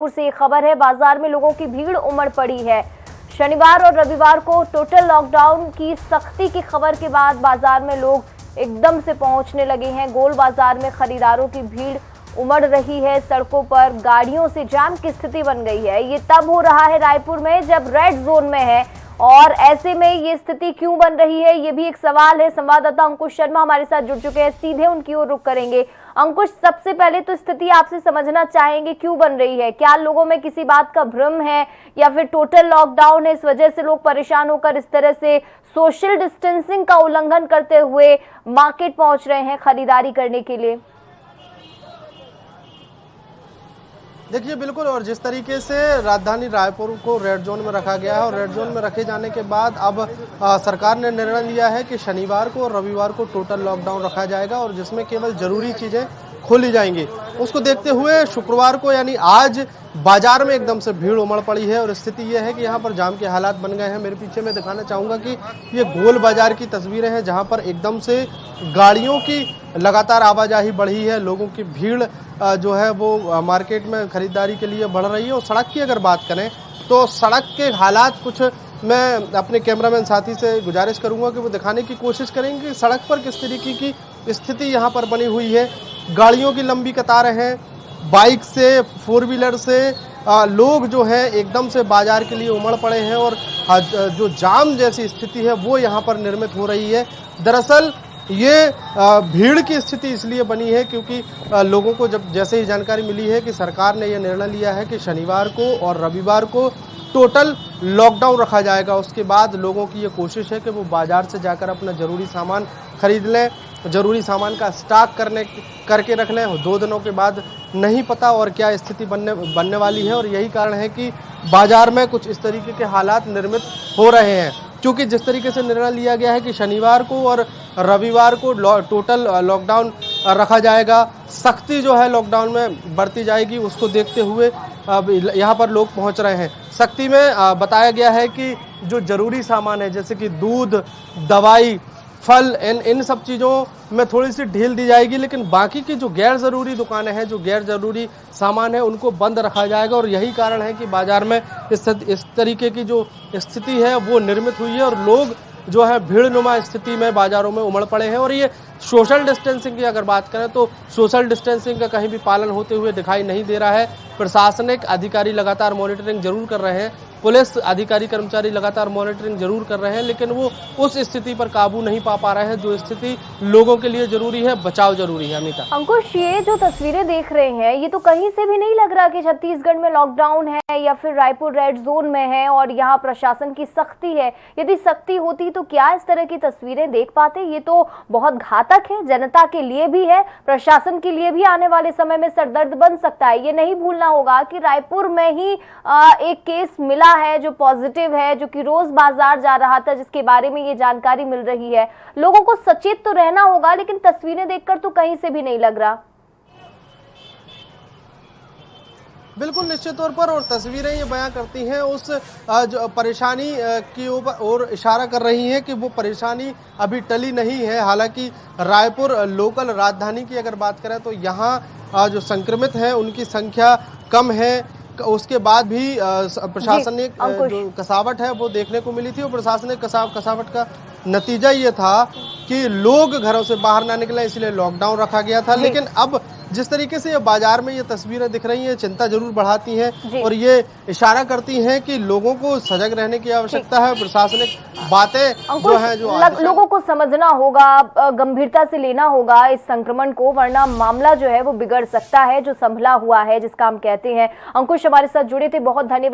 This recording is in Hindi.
से ये खबर है। बाजार में लोगों की भीड़ उमड़ पड़ी है। शनिवार और रविवार को टोटल लॉकडाउन की सख्ती की खबर के बाद बाजार में लोग एकदम से पहुंचने लगे हैं। गोल बाजार में खरीदारों की भीड़ उमड़ रही है। सड़कों पर गाड़ियों से जाम की स्थिति बन गई है। ये तब हो रहा है रायपुर में जब रेड जोन में है, और ऐसे में ये स्थिति क्यों बन रही है, ये भी एक सवाल है। संवाददाता अंकुश शर्मा हमारे साथ जुड़ चुके हैं, सीधे उनकी ओर रुख करेंगे। अंकुश, सबसे पहले तो स्थिति आपसे समझना चाहेंगे क्यों बन रही है। क्या लोगों में किसी बात का भ्रम है या फिर टोटल लॉकडाउन है, इस वजह से लोग परेशान होकर इस तरह से सोशल डिस्टेंसिंग का उल्लंघन करते हुए मार्केट पहुंच रहे हैं खरीदारी करने के लिए? देखिए बिल्कुल, और जिस तरीके से राजधानी रायपुर को रेड जोन में रखा गया है और रेड जोन में रखे जाने के बाद अब सरकार ने निर्णय लिया है कि शनिवार को और रविवार को टोटल लॉकडाउन रखा जाएगा और जिसमें केवल जरूरी चीजें खोली जाएंगी। उसको देखते हुए शुक्रवार को यानी आज बाजार में एकदम से भीड़ उमड़ पड़ी है और स्थिति यह है कि यहाँ पर जाम के हालात बन गए हैं। मेरे पीछे मैं दिखाना चाहूंगा कि ये गोल बाजार की तस्वीरें हैं जहाँ पर एकदम से गाड़ियों की लगातार आवाजाही बढ़ी है। लोगों की भीड़ जो है वो मार्केट में खरीदारी के लिए बढ़ रही है। और सड़क की अगर बात करें तो सड़क के हालात कुछ मैं अपने कैमरामैन साथी से गुजारिश करूंगा कि वो दिखाने की कोशिश करेंगे कि सड़क पर किस तरीके की स्थिति यहाँ पर बनी हुई है। गाड़ियों की लंबी कतारें हैं, बाइक से, फोर व्हीलर से लोग जो है एकदम से बाजार के लिए उमड़ पड़े हैं और जो जाम जैसी स्थिति है वो यहाँ पर निर्मित हो रही है। दरअसल ये भीड़ की स्थिति इसलिए बनी है क्योंकि लोगों को जब जैसे ही जानकारी मिली है कि सरकार ने यह निर्णय लिया है कि शनिवार को और रविवार को टोटल लॉकडाउन रखा जाएगा, उसके बाद लोगों की ये कोशिश है कि वो बाजार से जाकर अपना ज़रूरी सामान खरीद लें, ज़रूरी सामान का स्टॉक करके रख लें। 2 दिनों के बाद नहीं पता और क्या स्थिति बनने वाली है, और यही कारण है कि बाजार में कुछ इस तरीके के हालात निर्मित हो रहे हैं। क्योंकि जिस तरीके से निर्णय लिया गया है कि शनिवार को और रविवार को टोटल लॉकडाउन रखा जाएगा, सख्ती जो है लॉकडाउन में बढ़ती जाएगी, उसको देखते हुए यहाँ पर लोग पहुँच रहे हैं। सख्ती में बताया गया है कि जो जरूरी सामान है जैसे कि दूध, दवाई, फल, इन सब चीज़ों में थोड़ी सी ढील दी जाएगी, लेकिन बाकी की जो गैर ज़रूरी दुकानें हैं, जो गैर ज़रूरी सामान है, उनको बंद रखा जाएगा। और यही कारण है कि बाजार में इस तरीके की जो स्थिति है वो निर्मित हुई है और लोग जो है भीड़नुमा स्थिति में बाजारों में उमड़ पड़े हैं। और ये सोशल डिस्टेंसिंग की अगर बात करें तो सोशल डिस्टेंसिंग का कहीं भी पालन होते हुए दिखाई नहीं दे रहा है। प्रशासनिक अधिकारी लगातार मॉनिटरिंग जरूर कर रहे हैं, पुलिस अधिकारी कर्मचारी लगातार मॉनिटरिंग जरूर कर रहे हैं, लेकिन वो उस स्थिति पर काबू नहीं पा रहे हैं जो स्थिति लोगों के लिए जरूरी है, बचाव जरूरी है। अमिता, अंकुश, ये जो तस्वीरें देख रहे हैं ये तो कहीं से भी नहीं लग रहा कि छत्तीसगढ़ में लॉकडाउन है या फिर रायपुर रेड जोन में है और यहाँ प्रशासन की सख्ती है। यदि सख्ती होती तो क्या इस तरह की तस्वीरें देख पाते? ये तो बहुत घातक है, जनता के लिए भी है, प्रशासन के लिए भी आने वाले समय में सरदर्द बन सकता है। ये नहीं भूलना होगा कि रायपुर में ही एक केस मिला है जो पॉजिटिव है, जो कि रोज बाजार जा रहा था, जिसके बारे में ये जानकारी मिल रही है। लोगों को सचेत तो रहना होगा, लेकिन तस्वीरें देखकर तो कहीं से भी नहीं लग रहा। बिल्कुल निश्चित तौर पर, और तस्वीरें ये बयां करती हैं उस जो परेशानी की ओर इशारा कर रही हैं कि वो परेशानी अभी टली नहीं है। हालांकि रायपुर लोकल राजधानी की अगर बात करें तो यहाँ जो संक्रमित हैं उनकी संख्या कम है। उसके बाद भी प्रशासनिक जो कसावट है वो देखने को मिली थी, और प्रशासनिक कसावट का नतीजा ये था कि लोग घरों से बाहर ना निकले, इसलिए लॉकडाउन रखा गया था। लेकिन अब जिस तरीके से ये बाजार में ये तस्वीरें दिख रही हैं, चिंता जरूर बढ़ाती हैं और ये इशारा करती हैं कि लोगों को सजग रहने की आवश्यकता है। प्रशासनिक बातें जो हैं लोगों को समझना होगा, गंभीरता से लेना होगा इस संक्रमण को, वरना मामला जो है वो बिगड़ सकता है, जो संभला हुआ है जिसका हम कहते हैं। अंकुश हमारे साथ जुड़े थे, बहुत धन्यवाद।